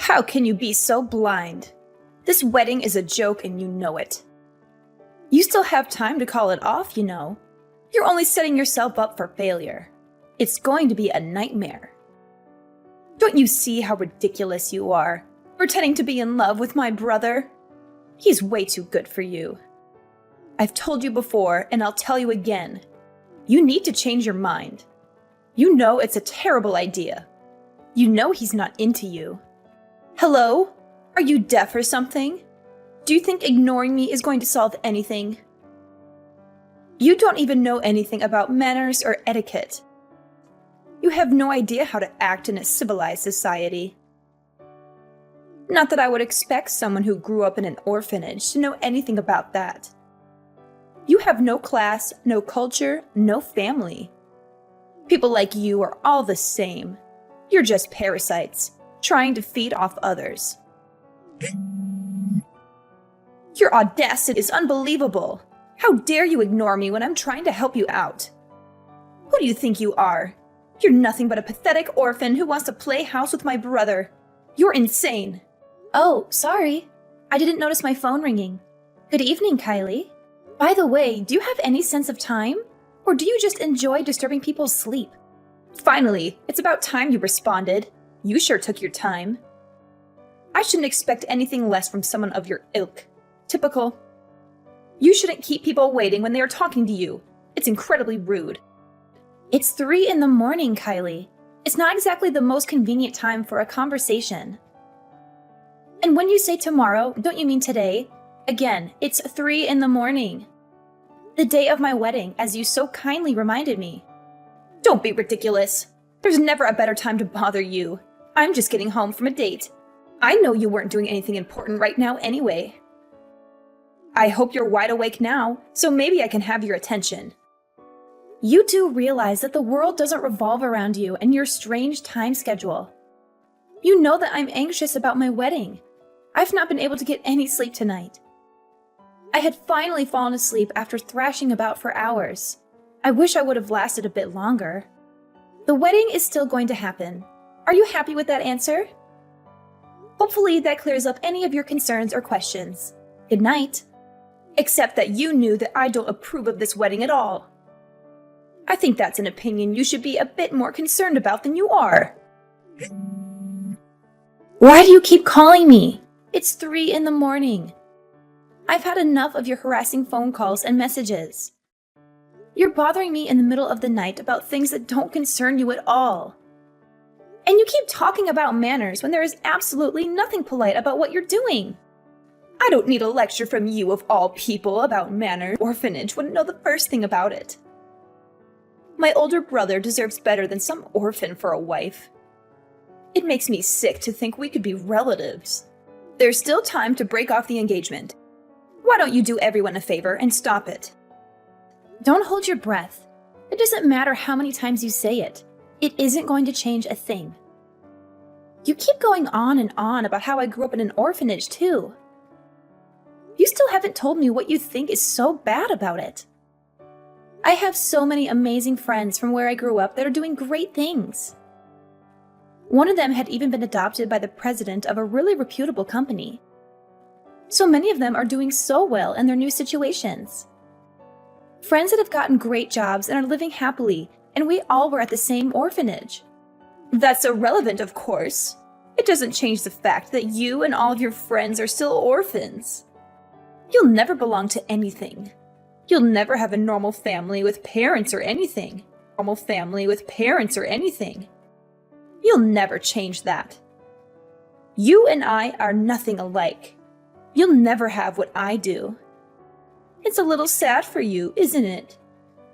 How can you be so blind? This wedding is a joke and you know it. You still have time to call it off, you know. You're only setting yourself up for failure. It's going to be a nightmare. Don't you see how ridiculous you are, pretending to be in love with my brother? He's way too good for you. I've told you before, and I'll tell you again. You need to change your mind. You know it's a terrible idea. You know he's not into you. Hello? Are you deaf or something? Do you think ignoring me is going to solve anything? You don't even know anything about manners or etiquette. You have no idea how to act in a civilized society. Not that I would expect someone who grew up in an orphanage to know anything about that. You have no class, no culture, no family. People like you are all the same. You're just parasites, trying to feed off others. Your audacity is unbelievable. How dare you ignore me when I'm trying to help you out? Who do you think you are? You're nothing but a pathetic orphan who wants to play house with my brother. You're insane. Oh, sorry. I didn't notice my phone ringing. Good evening, Kylie. By the way, do you have any sense of time? Or do you just enjoy disturbing people's sleep? Finally, it's about time you responded. You sure took your time. I shouldn't expect anything less from someone of your ilk. Typical. You shouldn't keep people waiting when they are talking to you. It's incredibly rude. It's 3 in the morning, Kylie. It's not exactly the most convenient time for a conversation. And when you say tomorrow, don't you mean today? Again, it's 3 in the morning. The day of my wedding, as you so kindly reminded me. Don't be ridiculous. There's never a better time to bother you. I'm just getting home from a date. I know you weren't doing anything important right now anyway. I hope you're wide awake now, so maybe I can have your attention. You do realize that the world doesn't revolve around you and your strange time schedule. You know that I'm anxious about my wedding. I've not been able to get any sleep tonight. I had finally fallen asleep after thrashing about for hours. I wish I would have lasted a bit longer. The wedding is still going to happen. Are you happy with that answer? Hopefully that clears up any of your concerns or questions. Good night. Except that you knew that I don't approve of this wedding at all. I think that's an opinion you should be a bit more concerned about than you are. Why do you keep calling me? It's 3 in the morning. I've had enough of your harassing phone calls and messages. You're bothering me in the middle of the night about things that don't concern you at all. And you keep talking about manners when there is absolutely nothing polite about what you're doing. I don't need a lecture from you of all people about manners. Orphanage wouldn't know the first thing about it. My older brother deserves better than some orphan for a wife. It makes me sick to think we could be relatives. There's still time to break off the engagement. Why don't you do everyone a favor and stop it? Don't hold your breath. It doesn't matter how many times you say it. It isn't going to change a thing. You keep going on and on about how I grew up in an orphanage, too. You still haven't told me what you think is so bad about it. I have so many amazing friends from where I grew up that are doing great things. One of them had even been adopted by the president of a really reputable company. So many of them are doing so well in their new situations. Friends that have gotten great jobs and are living happily, and we all were at the same orphanage. That's irrelevant, of course. It doesn't change the fact that you and all of your friends are still orphans. You'll never belong to anything. You'll never have a normal family with parents or anything. Normal family with parents or anything. You'll never change that. You and I are nothing alike. You'll never have what I do. It's a little sad for you, isn't it?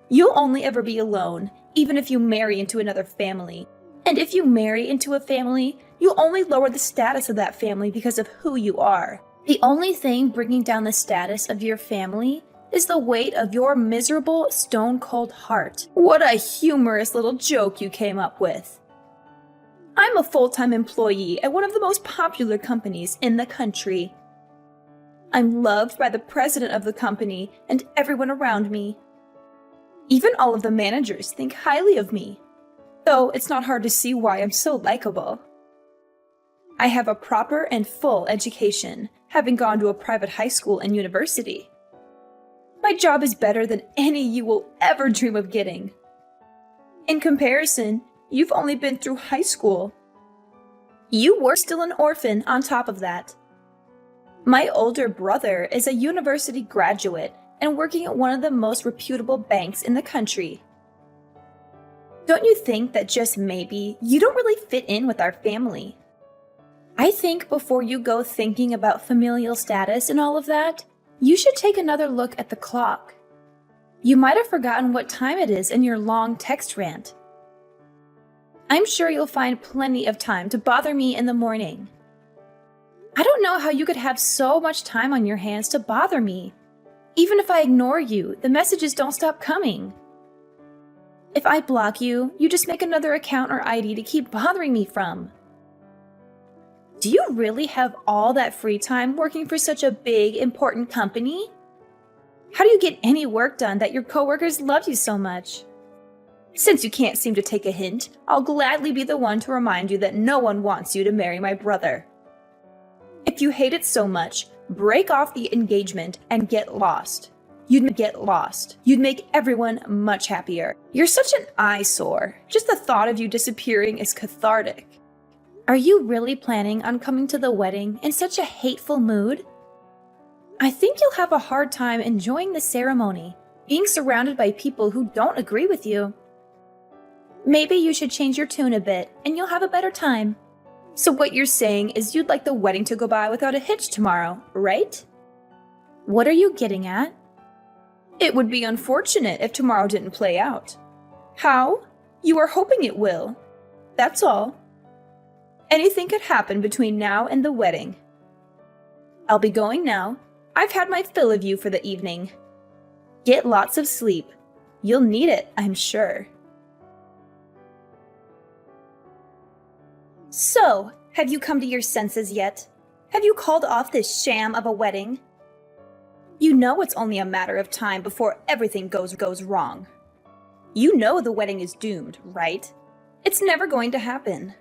You'll only ever be alone, even if you marry into another family. And if you marry into a family, you'll only lower the status of that family because of who you are. The only thing bringing down the status of your family is the weight of your miserable, stone-cold heart. What a humorous little joke you came up with. I'm a full-time employee at one of the most popular companies in the country. I'm loved by the president of the company and everyone around me. Even all of the managers think highly of me, though it's not hard to see why I'm so likable. I have a proper and full education, having gone to a private high school and university. My job is better than any you will ever dream of getting. In comparison, you've only been through high school. You were still an orphan on top of that. My older brother is a university graduate and working at one of the most reputable banks in the country. Don't you think that just maybe you don't really fit in with our family? I think before you go thinking about familial status and all of that, you should take another look at the clock. You might have forgotten what time it is in your long text rant. I'm sure you'll find plenty of time to bother me in the morning. I don't know how you could have so much time on your hands to bother me. Even if I ignore you, the messages don't stop coming. If I block you, you just make another account or ID to keep bothering me from. Do you really have all that free time working for such a big, important company? How do you get any work done that your coworkers love you so much? Since you can't seem to take a hint, I'll gladly be the one to remind you that no one wants you to marry my brother. If you hate it so much, break off the engagement and get lost. You'd get lost. You'd make everyone much happier. You're such an eyesore. Just the thought of you disappearing is cathartic. Are you really planning on coming to the wedding in such a hateful mood? I think you'll have a hard time enjoying the ceremony, being surrounded by people who don't agree with you. Maybe you should change your tune a bit and you'll have a better time. So what you're saying is you'd like the wedding to go by without a hitch tomorrow, right? What are you getting at? It would be unfortunate if tomorrow didn't play out. How? You are hoping it will. That's all. Anything could happen between now and the wedding. I'll be going now. I've had my fill of you for the evening. Get lots of sleep. You'll need it, I'm sure. So, have you come to your senses yet? Have you called off this sham of a wedding? You know it's only a matter of time before everything goes wrong. You know the wedding is doomed, right? It's never going to happen.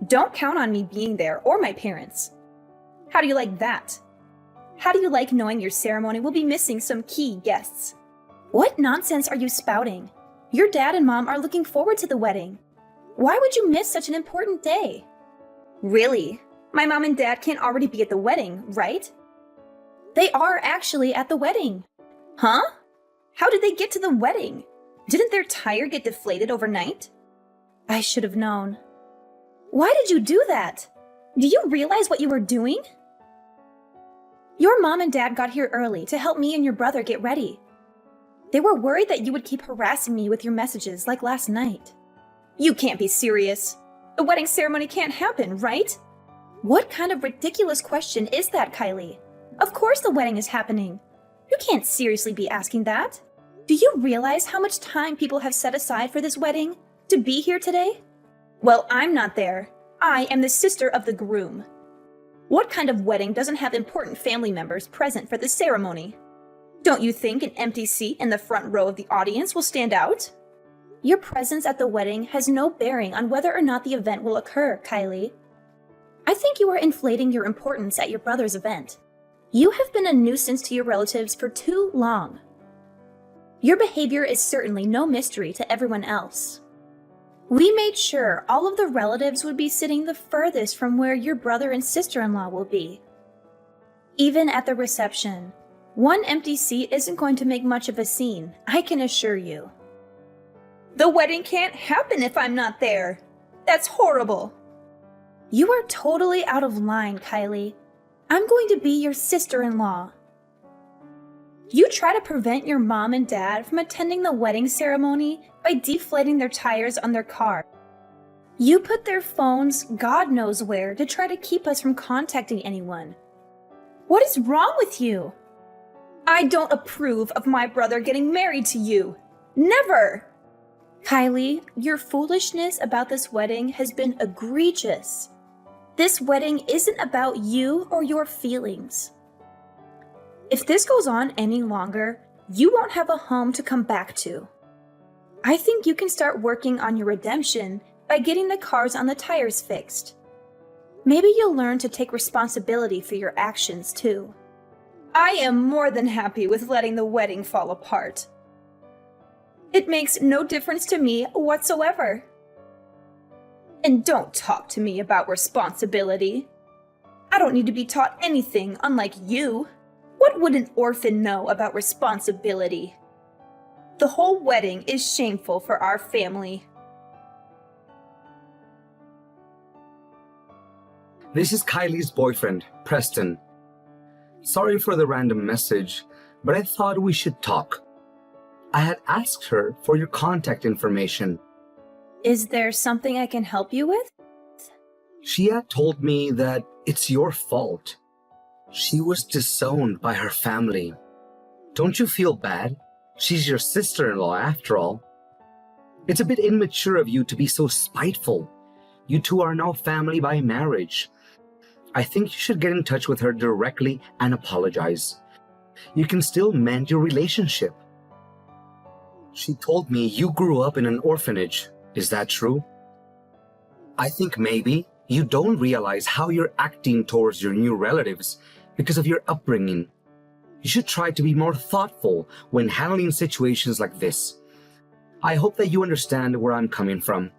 Don't count on me being there or my parents. How do you like that? How do you like knowing your ceremony will be missing some key guests? What nonsense are you spouting? Your dad and mom are looking forward to the wedding. Why would you miss such an important day? Really? My mom and dad can't already be at the wedding, right? They are actually at the wedding. Huh? How did they get to the wedding? Didn't their tire get deflated overnight? I should have known. Why did you do that? Do you realize what you were doing? Your mom and dad got here early to help me and your brother get ready. They were worried that you would keep harassing me with your messages like last night. You can't be serious. The wedding ceremony can't happen, right? What kind of ridiculous question is that, Kylie? Of course the wedding is happening. You can't seriously be asking that. Do you realize how much time people have set aside for this wedding? To be here today? Well, I'm not there. I am the sister of the groom. What kind of wedding doesn't have important family members present for the ceremony? Don't you think an empty seat in the front row of the audience will stand out? Your presence at the wedding has no bearing on whether or not the event will occur, Kylie. I think you are inflating your importance at your brother's event. You have been a nuisance to your relatives for too long. Your behavior is certainly no mystery to everyone else. We made sure all of the relatives would be sitting the furthest from where your brother and sister-in-law will be. Even at the reception, one empty seat isn't going to make much of a scene, I can assure you. The wedding can't happen if I'm not there. That's horrible. You are totally out of line, Kylie. I'm going to be your sister-in-law. You try to prevent your mom and dad from attending the wedding ceremony by deflating their tires on their car. You put their phones God knows where to try to keep us from contacting anyone. What is wrong with you? I don't approve of my brother getting married to you. Never! Kylie, your foolishness about this wedding has been egregious. This wedding isn't about you or your feelings. If this goes on any longer, you won't have a home to come back to. I think you can start working on your redemption by getting the cars on the tires fixed. Maybe you'll learn to take responsibility for your actions too. I am more than happy with letting the wedding fall apart. It makes no difference to me whatsoever. And don't talk to me about responsibility. I don't need to be taught anything, unlike you. What would an orphan know about responsibility? The whole wedding is shameful for our family. This is Kylie's boyfriend, Preston. Sorry for the random message, but I thought we should talk. I had asked her for your contact information. Is there something I can help you with? She had told me that it's your fault. She was disowned by her family. Don't you feel bad? She's your sister-in-law after all. It's a bit immature of you to be so spiteful. You two are now family by marriage. I think you should get in touch with her directly and apologize. You can still mend your relationship. She told me you grew up in an orphanage. Is that true? I think maybe you don't realize how you're acting towards your new relatives because of your upbringing. You should try to be more thoughtful when handling situations like this. I hope that you understand where I'm coming from.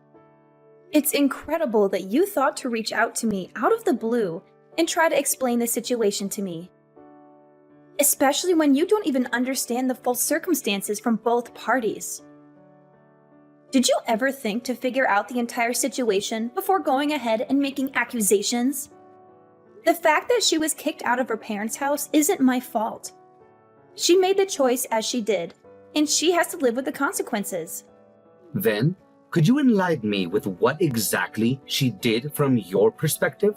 It's incredible that you thought to reach out to me out of the blue and try to explain the situation to me. Especially when you don't even understand the full circumstances from both parties. Did you ever think to figure out the entire situation before going ahead and making accusations? The fact that she was kicked out of her parents' house isn't my fault. She made the choice as she did, and she has to live with the consequences. Then, could you enlighten me with what exactly she did from your perspective?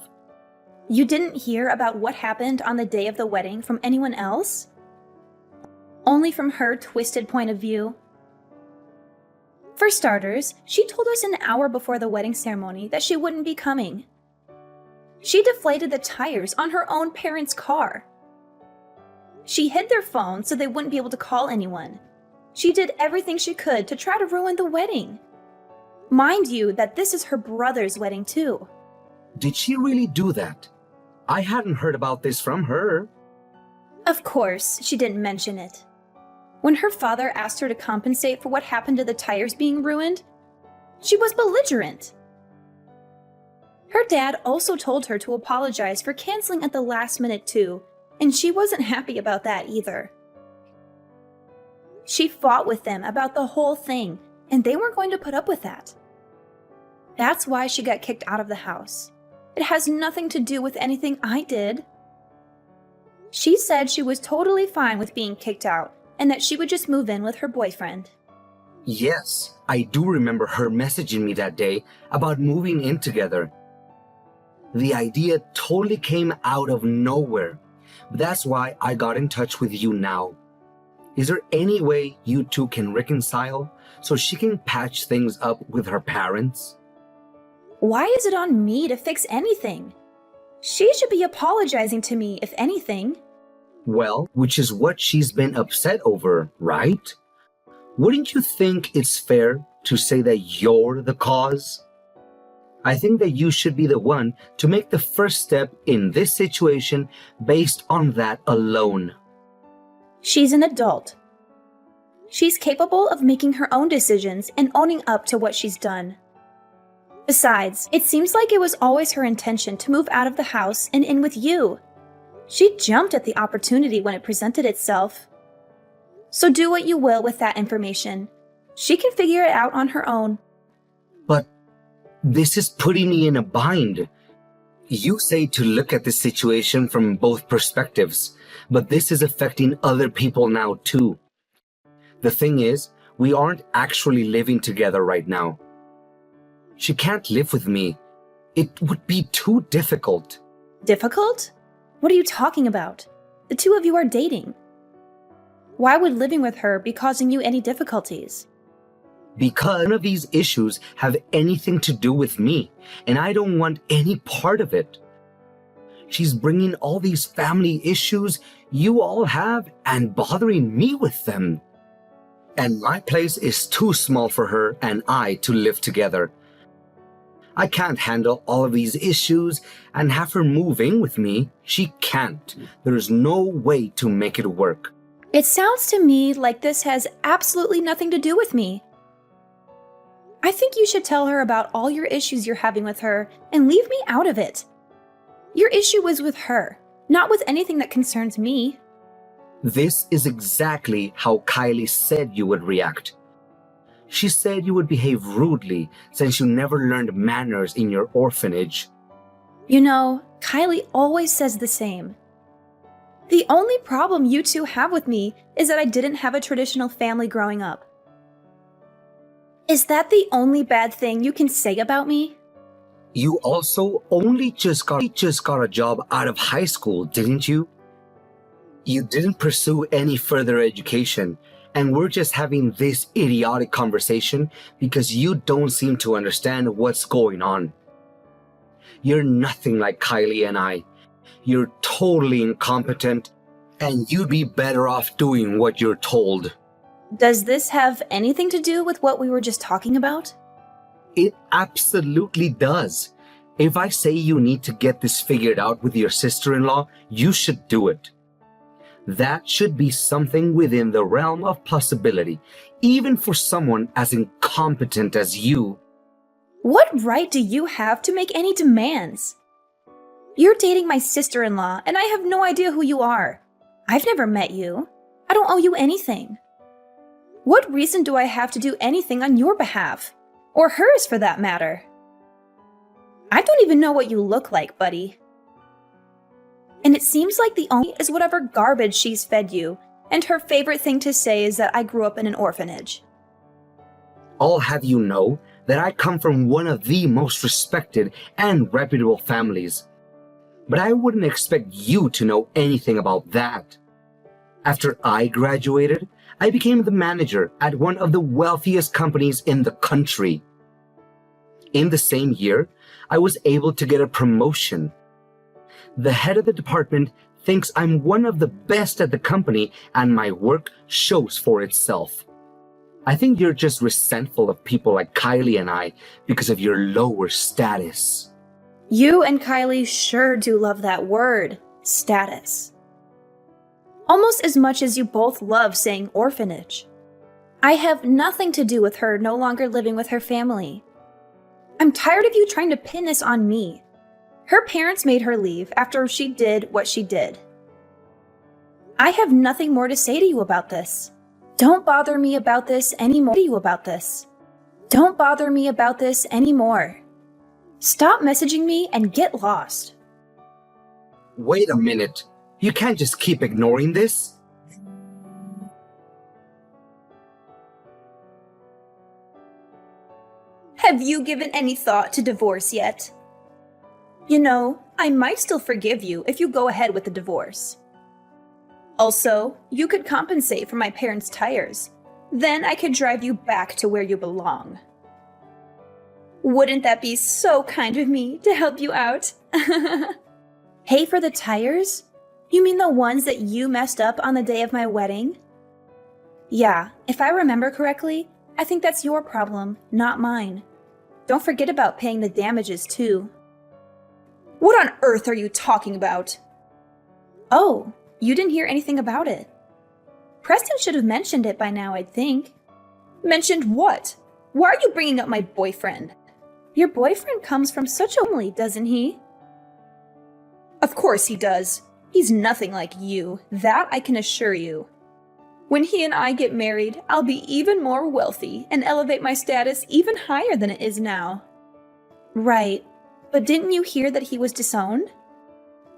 You didn't hear about what happened on the day of the wedding from anyone else? Only from her twisted point of view. For starters, she told us an hour before the wedding ceremony that she wouldn't be coming. She deflated the tires on her own parents' car. She hid their phones so they wouldn't be able to call anyone. She did everything she could to try to ruin the wedding. Mind you that this is her brother's wedding too. Did she really do that? I hadn't heard about this from her. Of course, she didn't mention it. When her father asked her to compensate for what happened to the tires being ruined, she was belligerent. Her dad also told her to apologize for canceling at the last minute too, and she wasn't happy about that either. She fought with them about the whole thing, and they weren't going to put up with that. That's why she got kicked out of the house. It has nothing to do with anything I did. She said she was totally fine with being kicked out and that she would just move in with her boyfriend. Yes, I do remember her messaging me that day about moving in together. The idea totally came out of nowhere. That's why I got in touch with you now. Is there any way you two can reconcile so she can patch things up with her parents? Why is it on me to fix anything? She should be apologizing to me, if anything. Well, which is what she's been upset over, right? Wouldn't you think it's fair to say that you're the cause? I think that you should be the one to make the first step in this situation based on that alone. She's an adult. She's capable of making her own decisions and owning up to what she's done. Besides, it seems like it was always her intention to move out of the house and in with you. She jumped at the opportunity when it presented itself. So do what you will with that information. She can figure it out on her own. But this is putting me in a bind. You say to look at the situation from both perspectives, but this is affecting other people now too. The thing is, we aren't actually living together right now. She can't live with me. It would be too difficult. Difficult? What are you talking about? The two of you are dating. Why would living with her be causing you any difficulties? Because none of these issues have anything to do with me, and I don't want any part of it. She's bringing all these family issues you all have and bothering me with them. And my place is too small for her and I to live together. I can't handle all of these issues and have her move in with me. She can't. There's no way to make it work. It sounds to me like this has absolutely nothing to do with me. I think you should tell her about all your issues you're having with her and leave me out of it. Your issue is with her, not with anything that concerns me. This is exactly how Kylie said you would react. She said you would behave rudely since you never learned manners in your orphanage. You know, Kylie always says the same. The only problem you two have with me is that I didn't have a traditional family growing up. Is that the only bad thing you can say about me? You also only just got a job out of high school, didn't you? You didn't pursue any further education, and we're just having this idiotic conversation because you don't seem to understand what's going on. You're nothing like Kylie and I. You're totally incompetent, and you'd be better off doing what you're told. Does this have anything to do with what we were just talking about? It absolutely does. If I say you need to get this figured out with your sister-in-law, you should do it. That should be something within the realm of possibility, even for someone as incompetent as you. What right do you have to make any demands? You're dating my sister-in-law, and I have no idea who you are. I've never met you. I don't owe you anything. What reason do I have to do anything on your behalf? Or hers, for that matter? I don't even know what you look like, buddy. And it seems like the only is whatever garbage she's fed you, and her favorite thing to say is that I grew up in an orphanage. I'll have you know that I come from one of the most respected and reputable families. But I wouldn't expect you to know anything about that. After I graduated, I became the manager at one of the wealthiest companies in the country. In the same year, I was able to get a promotion. The head of the department thinks I'm one of the best at the company, and my work shows for itself. I think you're just resentful of people like Kylie and I because of your lower status. You and Kylie sure do love that word, status. Almost as much as you both love saying orphanage. I have nothing to do with her no longer living with her family. I'm tired of you trying to pin this on me. Her parents made her leave after she did what she did. I have nothing more to say to you about this. Don't bother me about this anymore. Don't bother me about this anymore. Stop messaging me and get lost. Wait a minute. You can't just keep ignoring this. Have you given any thought to divorce yet? You know, I might still forgive you if you go ahead with the divorce. Also, you could compensate for my parents' tires. Then I could drive you back to where you belong. Wouldn't that be so kind of me to help you out? Pay for the tires? You mean the ones that you messed up on the day of my wedding? Yeah, if I remember correctly, I think that's your problem, not mine. Don't forget about paying the damages too. What on earth are you talking about? Oh, you didn't hear anything about it. Preston should have mentioned it by now, I'd think. Mentioned what? Why are you bringing up my boyfriend? Your boyfriend comes from such a family, doesn't he? Of course he does. He's nothing like you, that I can assure you. When he and I get married, I'll be even more wealthy and elevate my status even higher than it is now. Right, but didn't you hear that he was disowned?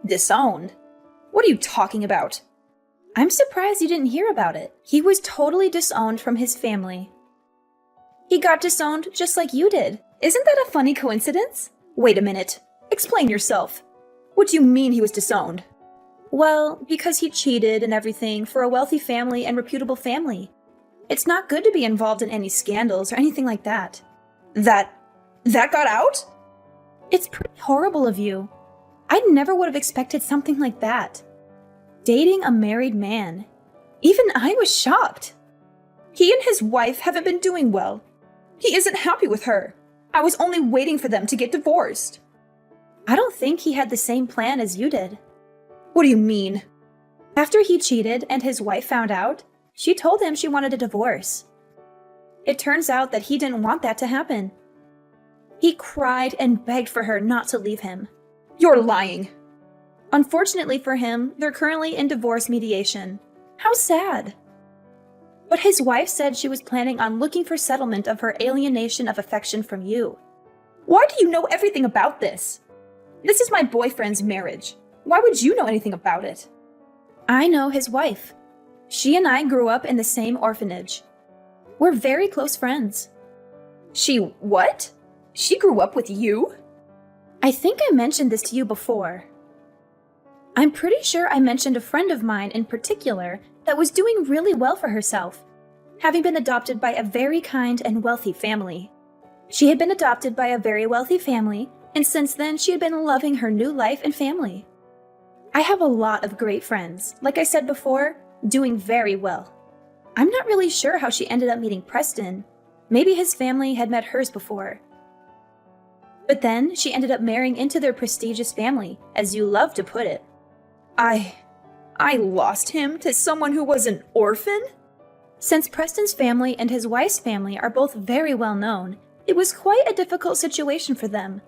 Disowned? What are you talking about? I'm surprised you didn't hear about it. He was totally disowned from his family. He got disowned just like you did. Isn't that a funny coincidence? Wait a minute. Explain yourself. What do you mean he was disowned? Well, because he cheated and everything for a wealthy family and reputable family. It's not good to be involved in any scandals or anything like that. That got out? It's pretty horrible of you. I never would have expected something like that. Dating a married man. Even I was shocked. He and his wife haven't been doing well. He isn't happy with her. I was only waiting for them to get divorced. I don't think he had the same plan as you did. What do you mean? After he cheated and his wife found out, she told him she wanted a divorce. It turns out that he didn't want that to happen. He cried and begged for her not to leave him. You're lying. Unfortunately for him, they're currently in divorce mediation. How sad. But his wife said she was planning on looking for settlement of her alienation of affection from you. Why do you know everything about this? This is my boyfriend's marriage. Why would you know anything about it? I know his wife. She and I grew up in the same orphanage. We're very close friends. She what? She grew up with you? I think I mentioned this to you before. I'm pretty sure I mentioned a friend of mine in particular that was doing really well for herself, having been adopted by a very kind and wealthy family. She had been adopted by a very wealthy family, and since then she had been loving her new life and family. I have a lot of great friends, like I said before, doing very well. I'm not really sure how she ended up meeting Preston. Maybe his family had met hers before. But then she ended up marrying into their prestigious family, as you love to put it. I lost him to someone who was an orphan? Since Preston's family and his wife's family are both very well known, it was quite a difficult situation for them.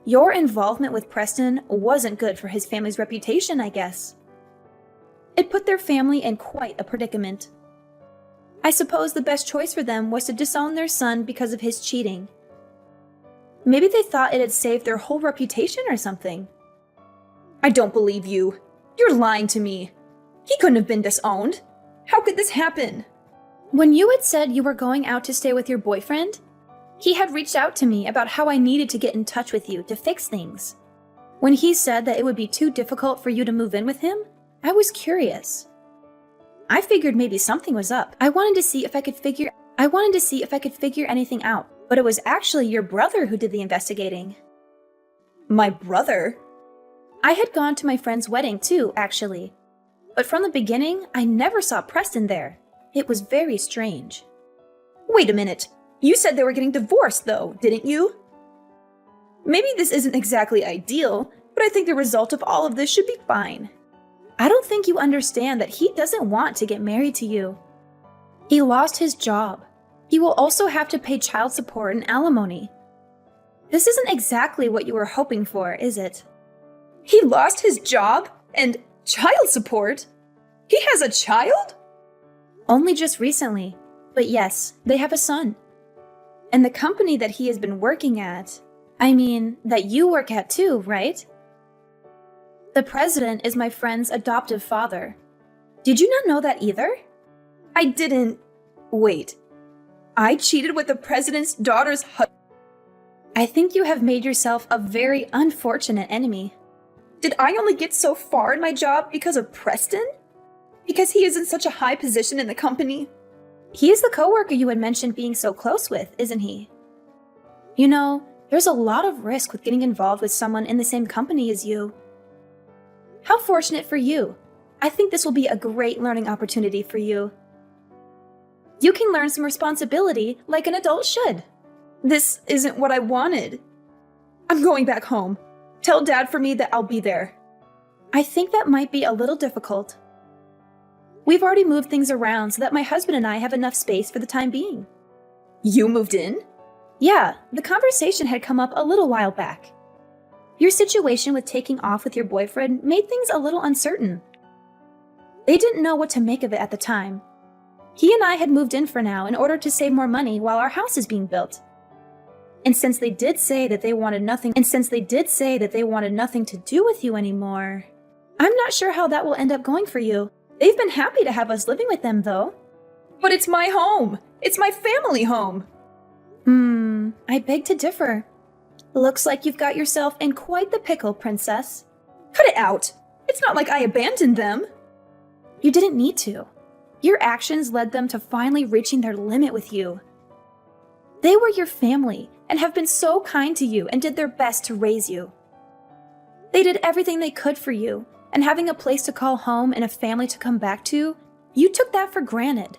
Your involvement with Preston wasn't good for his family's reputation, I guess. It put their family in quite a predicament. I suppose the best choice for them was to disown their son because of his cheating. Maybe they thought it had saved their whole reputation or something. I don't believe you. You're lying to me. He couldn't have been disowned. How could this happen? When you had said you were going out to stay with your boyfriend, he had reached out to me about how I needed to get in touch with you to fix things. When he said that it would be too difficult for you to move in with him, I was curious. I figured maybe something was up. I wanted to see if I could figure anything out, but it was actually your brother who did the investigating. My brother? I had gone to my friend's wedding too, actually. But from the beginning, I never saw Preston there. It was very strange. Wait a minute. You said they were getting divorced, though, didn't you? Maybe this isn't exactly ideal, but I think the result of all of this should be fine. I don't think you understand that he doesn't want to get married to you. He lost his job. He will also have to pay child support and alimony. This isn't exactly what you were hoping for, is it? He lost his job and child support? He has a child? Only just recently, but yes, they have a son. And the company that he has been working at, that you work at too, right? The president is my friend's adoptive father. Did you not know that either? I didn't. Wait. I cheated with the president's daughter's husband? I think you have made yourself a very unfortunate enemy. Did I only get so far in my job because of Preston? Because he is in such a high position in the company? He is the coworker you had mentioned being so close with, isn't he? You know, there's a lot of risk with getting involved with someone in the same company as you. How fortunate for you. I think this will be a great learning opportunity for you. You can learn some responsibility like an adult should. This isn't what I wanted. I'm going back home. Tell Dad for me that I'll be there. I think that might be a little difficult. We've already moved things around so that my husband and I have enough space for the time being. You moved in? Yeah, the conversation had come up a little while back. Your situation with taking off with your boyfriend made things a little uncertain. They didn't know what to make of it at the time. He and I had moved in for now in order to save more money while our house is being built. And since they did say that they wanted nothing to do with you anymore, I'm not sure how that will end up going for you. They've been happy to have us living with them, though. But it's my home. It's my family home. I beg to differ. Looks like you've got yourself in quite the pickle, princess. Cut it out. It's not like I abandoned them. You didn't need to. Your actions led them to finally reaching their limit with you. They were your family and have been so kind to you and did their best to raise you. They did everything they could for you, and having a place to call home and a family to come back to, you took that for granted.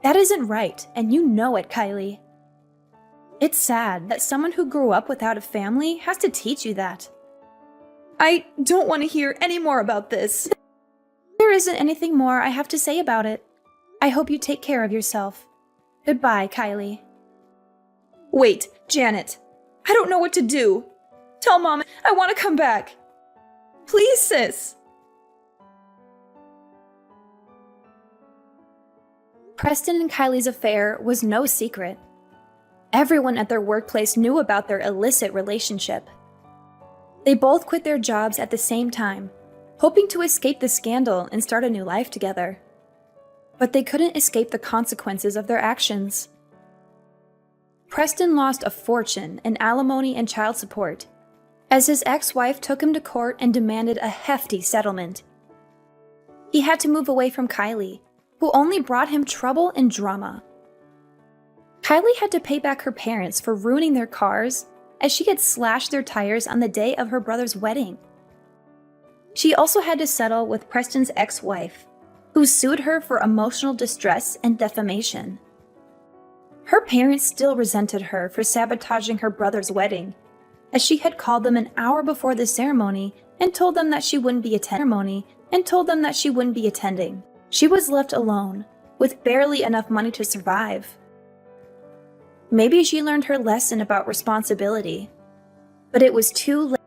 That isn't right, and you know it, Kylie. It's sad that someone who grew up without a family has to teach you that. I don't want to hear any more about this. There isn't anything more I have to say about it. I hope you take care of yourself. Goodbye, Kylie. Wait, Janet. I don't know what to do. Tell Mom I want to come back. Please, sis. Preston and Kylie's affair was no secret. Everyone at their workplace knew about their illicit relationship. They both quit their jobs at the same time, hoping to escape the scandal and start a new life together. But they couldn't escape the consequences of their actions. Preston lost a fortune in alimony and child support, as his ex-wife took him to court and demanded a hefty settlement. He had to move away from Kylie, who only brought him trouble and drama. Kylie had to pay back her parents for ruining their cars, as she had slashed their tires on the day of her brother's wedding. She also had to settle with Preston's ex-wife, who sued her for emotional distress and defamation. Her parents still resented her for sabotaging her brother's wedding, as she had called them an hour before the ceremony and told them that she wouldn't be attending. She was left alone, with barely enough money to survive. Maybe she learned her lesson about responsibility, but it was too late.